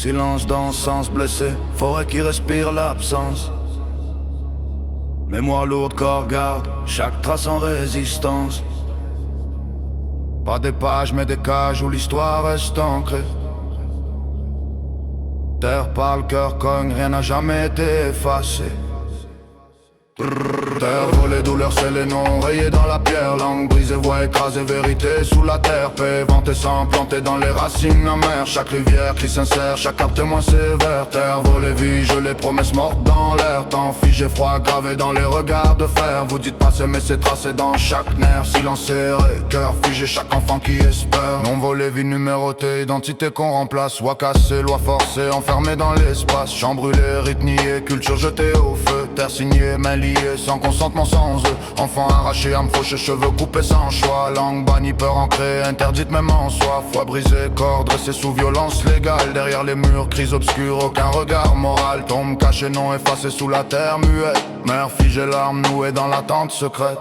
Silence dans le sens blessé, forêt qui respire l'absence. Mémoire lourde, corps garde, chaque trace en résistance. Pas des pages mais des cages où l'histoire reste ancrée. Terre parle, cœur cogne, rien n'a jamais été effacé. Terre volée, douleur, c'est les noms rayés dans la pierre. Langue brisée, voix écrasée, vérité sous la terre. Paix ventée sans planter dans les racines amères. Chaque rivière qui s'insère, chaque carte témoin sévère. Terre volée, vie, je les promesses mortes dans l'air. Temps figé, froid, gravé dans les regards de fer. Vous dites passer mais c'est tracé dans chaque nerf. Silence serré, cœur figé, chaque enfant qui espère. Non volé, vie numérotée, identité qu'on remplace. Loi cassée, loi forcée, enfermée dans l'espace. Champ brûlé, rite nié, culture jetée au feu. Terre signée, main liée, sans consentement, sans eux. Enfant arraché, âme fauchée, cheveux coupés sans choix. Langue bannie, peur ancrée, interdite même en soi. Foi brisée, corps dressé sous violence légale. Derrière les murs, crise obscure, aucun regard moral. Tombe caché, non effacé sous la terre muette. Mère figée, larmes nouées dans l'attente secrète.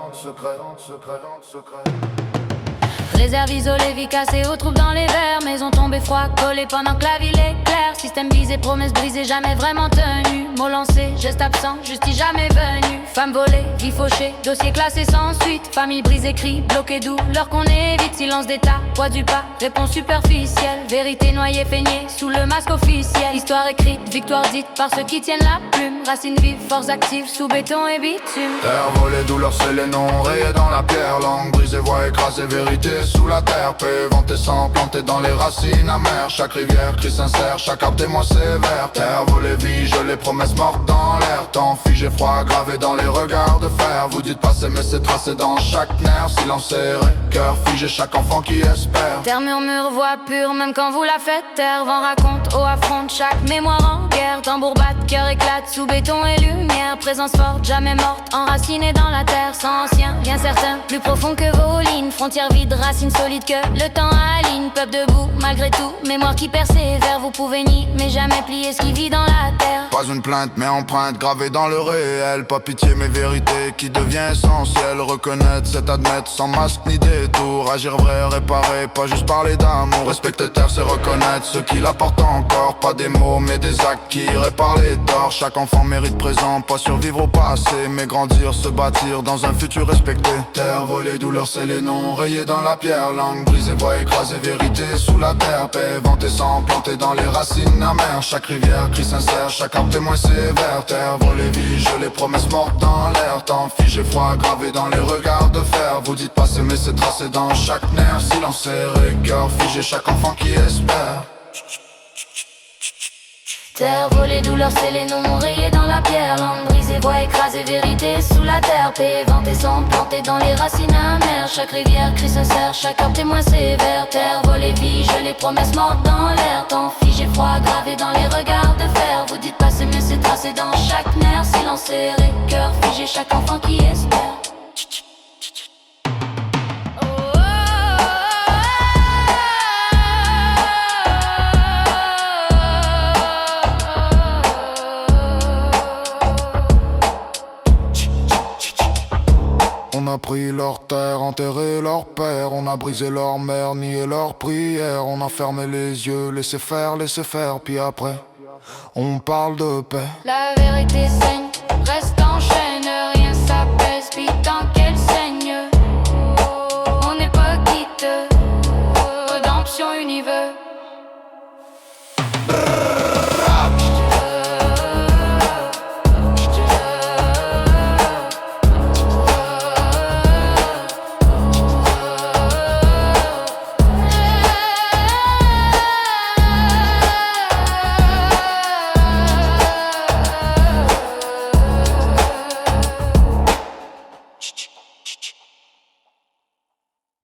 Réserve isolée, vie cassée, aux troupes dans les verres. Maison tombée, froid, collée pendant que la ville éclaire. Système visé, promesses brisées, jamais vraiment tenues. Mots lancés, gestes absents, justice jamais venue. Femme volée, vie fauchée, dossier classé sans suite. Famille brisée, cri, bloqué, douleur qu'on évite. Silence d'état, poids du pas, réponse superficielle. Vérité noyée, peignée, sous le masque officiel. Histoire écrite, victoire dite par ceux qui tiennent la plume. Racines vives, force active, sous béton et bitume. Terre volée, douleur, c'est les noms rayés dans la pierre. Langue brisée, voix écrasée, vérité sous la terre. Paix ventée sans planter dans les racines amères. Chaque rivière qui s'insère, chaque arbre témoin sévère. Terre volée, vie, je les promesses mortes dans l'air. Temps figé, froid, gravé dans les regards de fer. Vous dites passer mais c'est tracé dans chaque nerf. Silence serré, cœur figé, chaque enfant qui espère. Terre murmure, voix pure, même quand vous la faites taire. Vent raconte, eau affronte, chaque mémoire en guerre. Tambour batte, cœur éclate, sous béton et lumière. Présence forte, jamais morte, enracinée dans la terre. Sans ancien, bien certain, plus profond que vos lignes. Frontières vides, racines solides que le temps aligne. Peuple debout, malgré tout, mémoire qui persévère. Vous pouvez nier, mais jamais plier ce qui vit dans la terre. Pas une plainte mais empreinte gravée dans le réel. Pas pitié mais vérité qui devient essentielle. Reconnaître, c'est admettre sans masque ni détour. Agir vrai, réparer, pas juste parler d'amour. Respecter terre, c'est reconnaître ce qui l'apporte encore. Pas des mots mais des actes qui réparent les torts. Chaque enfant mérite présent, pas survivre au passé, mais grandir, se bâtir dans un futur respecté. Terre volée, douleur, c'est les noms rayés dans la pierre. Langue brisée, voix écrasée, vérité sous la terre. Paix ventée sans planter dans les racines amères. Chaque rivière crie sincère, chaque arbre témoin sévère. Terre volée, vie, je les promesses mortes dans l'air. Temps figé, froid, gravé dans les regards de fer. Vous dites passer mais c'est tracé dans chaque nerf. Silence serré, cœur figé, chaque enfant qui espère. Terre volée, douleur, c'est les noms rayés dans la pierre. Langue brisée, voix écrasée, vérité sous la terre. Paix ventée sans planter dans les racines amères. Chaque rivière crie sincère, chaque arbre témoin sévère. Terre volée, vie, je les promesses mortes dans l'air. Temps figé, froid, gravé dans les regards de fer. Vous dites passer mais c'est tracé dans chaque nerf. Silence serré, cœur figé, chaque enfant qui espère. On a pris leur terre, enterré leur père. On a brisé leur mère, nié leur prière. On a fermé les yeux, laissé faire, puis après on parle de paix. La vérité saigne, reste